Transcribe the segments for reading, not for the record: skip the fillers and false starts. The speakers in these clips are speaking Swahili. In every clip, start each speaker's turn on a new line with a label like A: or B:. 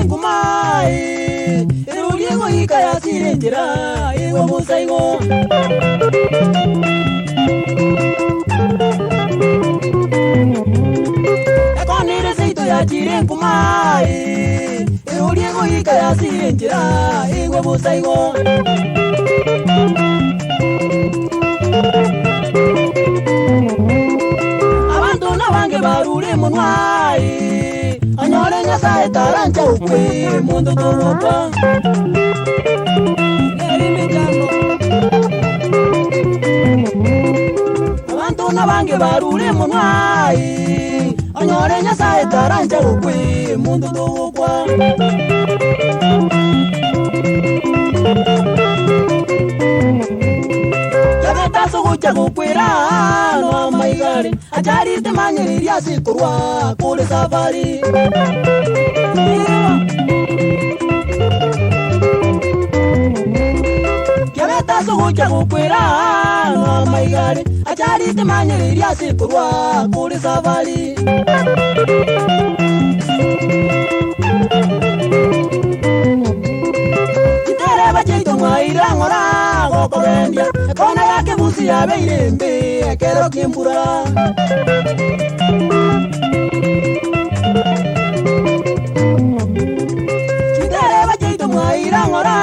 A: kumai eruliego ikaya sirenjira iwe musaigo ekonire seito ya chire kumai eruliego ikaya sirenjira iwe musaigo abantu nabange barure munwai anyore nyasaye tarancha ukwe mundu turupa abantu nabange barure munwai anyore nyasaye tarancha ukwe mundu turupa yagetaso gucha gukwira no maigari achari te manyiriria sikurwa kule safari yagetaso gucha gukwira no maigari achari te manyiriria sikurwa kule safari Bacheito mwaira ngora gokogendia kona yake busi ya beirembe ekero kimbura Chitere bacheito mwaira ngora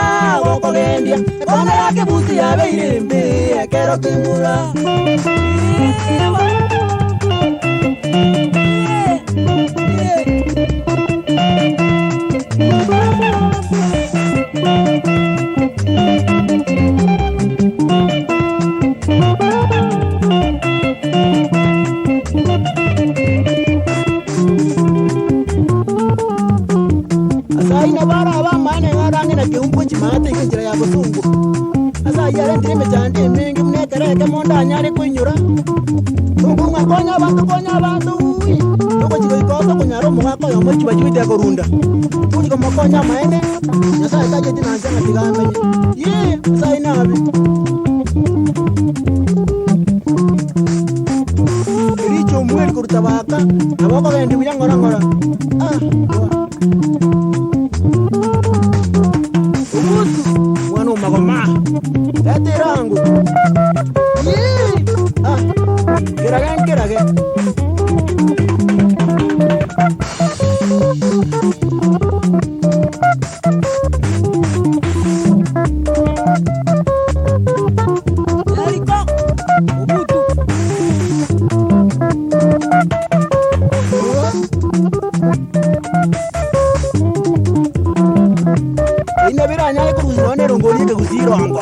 A: gokogendia kona yake busi ya beirembe ekero kimbura Nyari kunyura Tungunga konya bantu Tuko chiko ikoto kunyaro mwako yomo chiba chibite ya korunda Tuko mkonya maene Nyasa itaje tina nchanga tigame Yee, nyasa inabi Kiricho mweli kurutabaka Naboko gendi kuya ngora ngora Ubutu Mwanu magoma Tete rangu Kiragen Eriko Ubutu Ina biranya ko uzirone rongoli ke kuzirongo